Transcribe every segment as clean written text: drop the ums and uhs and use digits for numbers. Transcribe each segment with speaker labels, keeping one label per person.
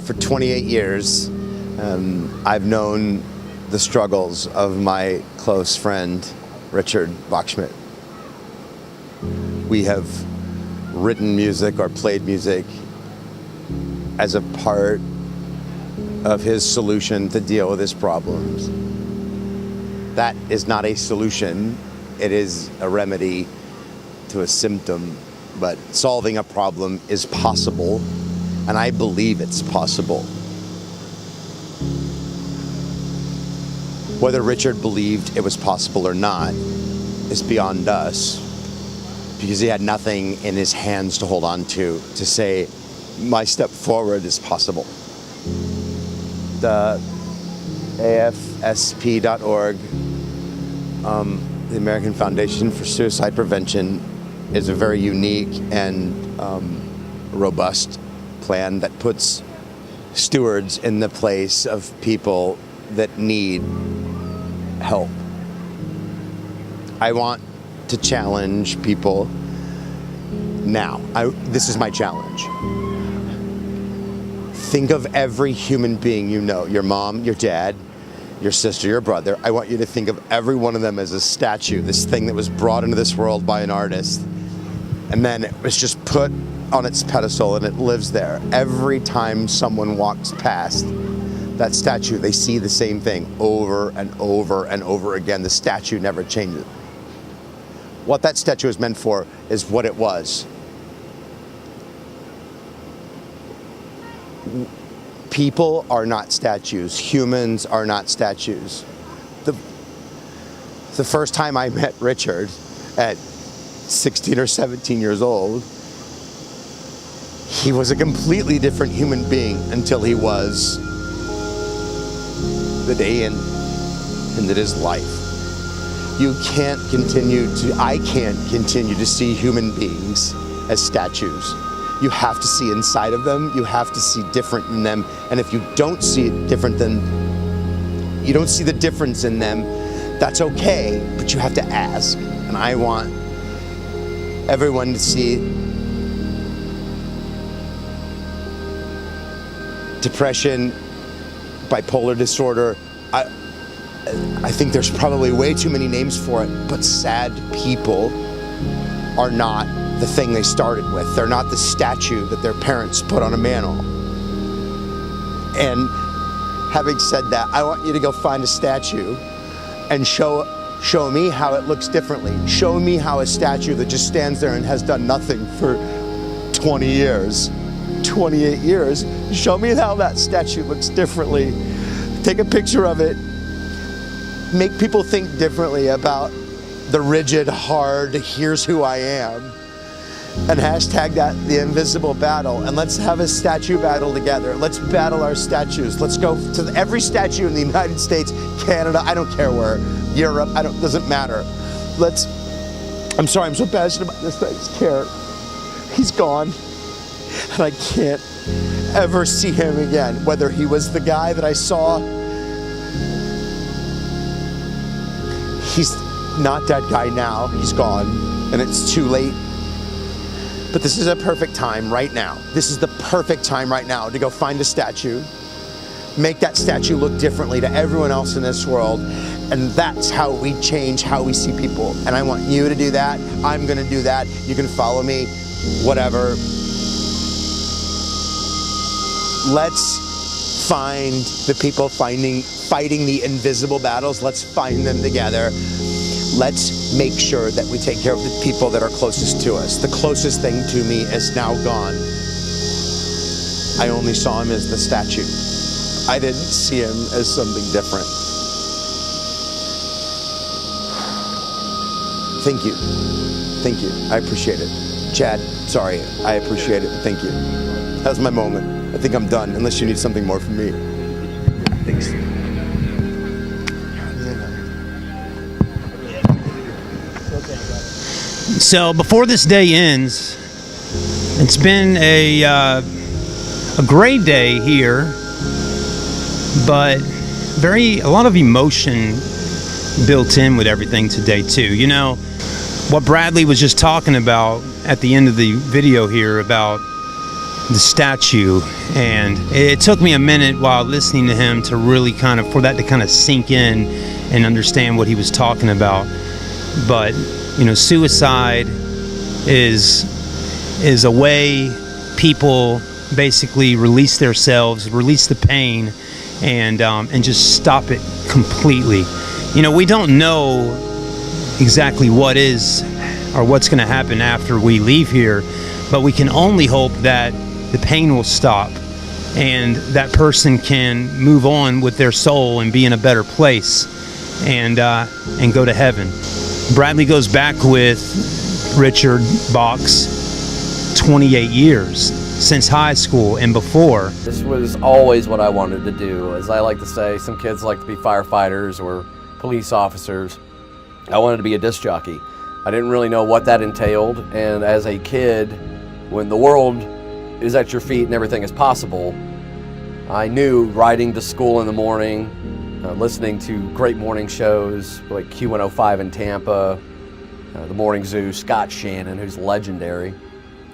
Speaker 1: for 28 years, I've known the struggles of my close friend, Richard Bachschmidt. We have written music or played music as a part of his solution to deal with his problems. That is not a solution. It is a remedy to a symptom, but solving a problem is possible, and I believe it's possible. Whether Richard believed it was possible or not is beyond us, because he had nothing in his hands to hold on to say, my step forward is possible. The AFSP.org, the American Foundation for Suicide Prevention, is a very unique and robust plan that puts stewards in the place of people that need help. I want to challenge people now. This is my challenge. Think of every human being you know, your mom, your dad, your sister, your brother. I want you to think of every one of them as a statue, this thing that was brought into this world by an artist, and then it was just put on its pedestal and it lives there. Every time someone walks past that statue, they see the same thing over and over and over again. The statue never changes. What that statue is meant for is what it was. People are not statues. Humans are not statues. The first time I met Richard at 16 or 17 years old, he was a completely different human being until he was the day into his life. I can't continue to see human beings as statues. You have to see inside of them. You have to see different in them. And if you don't see it different you don't see the difference in them, that's okay, but you have to ask. And I want everyone to see depression, bipolar disorder. I think there's probably way too many names for it, but sad people are not the thing they started with. They're not the statue that their parents put on a mantle. And having said that, I want you to go find a statue and show me how it looks differently. Show me how a statue that just stands there and has done nothing for 20 years, 28 years, show me how that statue looks differently. Take a picture of it. Make people think differently about the rigid, hard, here's who I am. And hashtag that the invisible battle. And let's have a statue battle together. Let's battle our statues. Let's go to every statue in the United States, Canada, I don't care where, Europe, doesn't matter. I'm sorry, I'm so passionate about this, I just can't. He's gone. And I can't ever see him again. Whether he was the guy that I saw, he's not that guy now, he's gone, and it's too late. But this is a perfect time right now. This is the perfect time right now to go find a statue, make that statue look differently to everyone else in this world, and that's how we change how we see people. And I want you to do that. I'm gonna do that. You can follow me, whatever. Let's find the people fighting the invisible battles. Let's find them together. Let's make sure that we take care of the people that are closest to us. The closest thing to me is now gone. I only saw him as the statue. I didn't see him as something different. Thank you. Thank you. I appreciate it. Chad, sorry. I appreciate it. Thank you. That was my moment. I think I'm done, unless you need something more from me. Thanks.
Speaker 2: So before this day ends, it's been a great day here, but a lot of emotion built in with everything today too. You know, what Bradley was just talking about at the end of the video here about the statue, and it took me a minute while listening to him to really for that to kind of sink in and understand what he was talking about. But suicide is a way people basically release themselves, release the pain, and just stop it completely. We don't know exactly what is or what's going to happen after we leave here, but we can only hope that the pain will stop and that person can move on with their soul and be in a better place and go to heaven. Bradley goes back with Richard Bach's 28 years, since high school and before.
Speaker 3: This was always what I wanted to do. As I like to say, some kids like to be firefighters or police officers. I wanted to be a disc jockey. I didn't really know what that entailed, and as a kid, when the world is at your feet and everything is possible, I knew riding to school in the morning, listening to great morning shows like Q105 in Tampa, the Morning Zoo, Scott Shannon, who's legendary,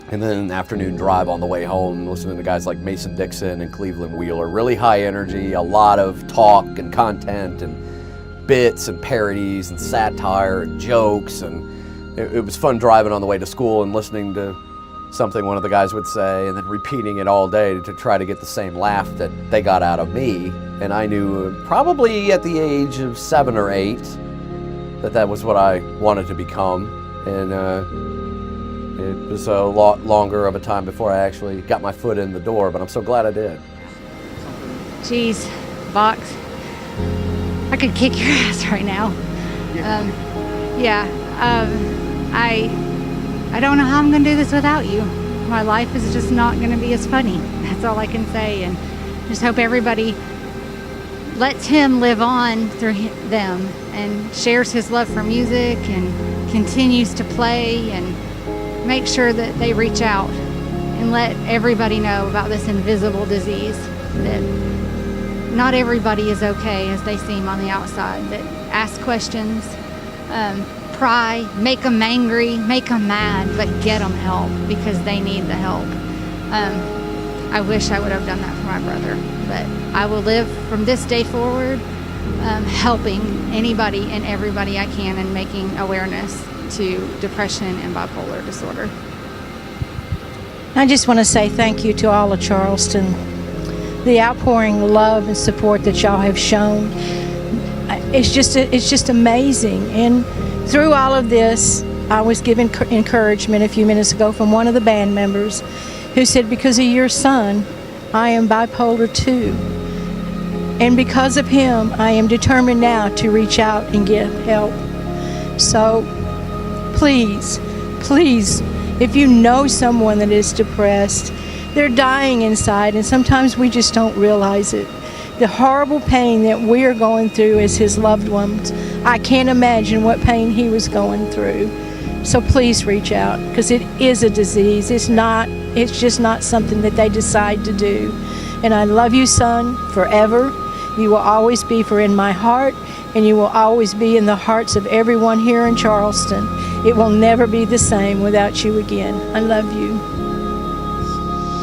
Speaker 3: and then an afternoon drive on the way home, listening to guys like Mason Dixon and Cleveland Wheeler. Really high energy, a lot of talk and content and bits and parodies and satire and jokes, and it was fun driving on the way to school and listening to something one of the guys would say and then repeating it all day to try to get the same laugh that they got out of me. And I knew probably at the age of 7 or 8 that was what I wanted to become, and it was a lot longer of a time before I actually got my foot in the door, but I'm so glad I did.
Speaker 4: Geez, Box, I could kick your ass right now. I don't know how I'm going to do this without you. My life is just not going to be as funny. That's all I can say. And just hope everybody lets him live on through them and shares his love for music and continues to play, and make sure that they reach out and let everybody know about this invisible disease, that not everybody is okay as they seem on the outside, that ask questions, pry, make them angry, make them mad, but get them help because they need the help. I wish I would have done that for my brother, but I will live from this day forward helping anybody and everybody I can and making awareness to depression and bipolar disorder.
Speaker 5: I just want to say thank you to all of Charleston. The outpouring love and support that y'all have shown, it's just amazing. And through all of this, I was given encouragement a few minutes ago from one of the band members who said, because of your son, I am bipolar too. And because of him, I am determined now to reach out and get help. So please, if you know someone that is depressed, they're dying inside, and sometimes we just don't realize it. The horrible pain that we are going through as his loved ones, I can't imagine what pain he was going through. So please reach out, because it is a disease. It's just not something that they decide to do. And I love you, son, forever. You will always be in my heart, and you will always be in the hearts of everyone here in Charleston. It will never be the same without you again. I love you.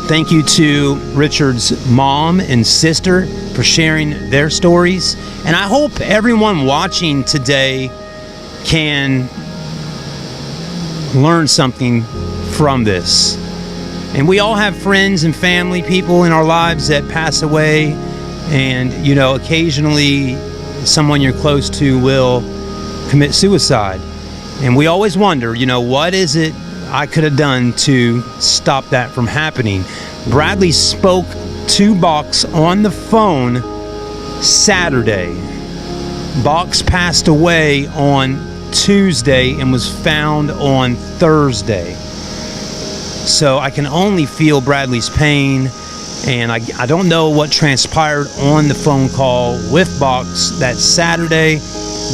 Speaker 2: Thank you to Richard's mom and sister for sharing their stories. And I hope everyone watching today can learn something from this. And we all have friends and family, people in our lives that pass away. And, occasionally someone you're close to will commit suicide. And we always wonder, what is it I could have done to stop that from happening? Bradley spoke to Box on the phone Saturday. Box passed away on Tuesday and was found on Thursday. So I can only feel Bradley's pain, and I don't know what transpired on the phone call with Box that Saturday,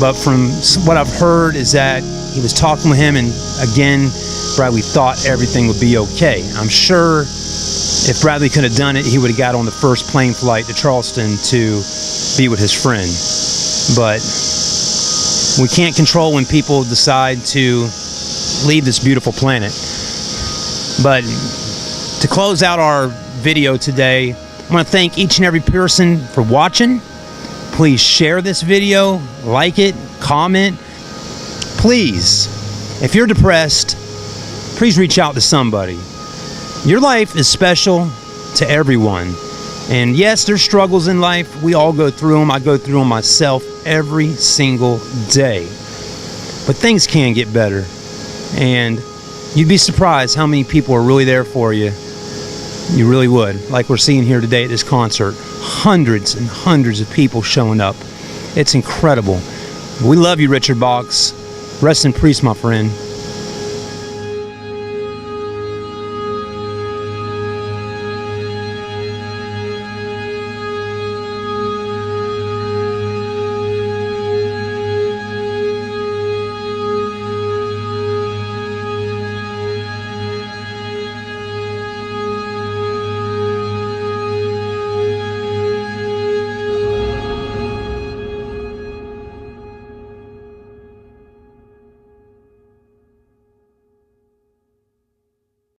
Speaker 2: but from what I've heard is that he was talking with him, and again, Bradley thought everything would be okay. I'm sure if Bradley could have done it, he would have got on the first plane flight to Charleston to be with his friend. But we can't control when people decide to leave this beautiful planet. But To close out our video today, I want to thank each and every person for watching. Please share this video, like it, comment. Please, if you're depressed, please reach out to somebody. Your life is special to everyone. And yes, there's struggles in life. We all go through them. I go through them myself every single day. But things can get better. And you'd be surprised how many people are really there for you. You really would. Like we're seeing here today at this concert. Hundreds and hundreds of people showing up. It's incredible. We love you, Richard Box. Rest in peace, my friend.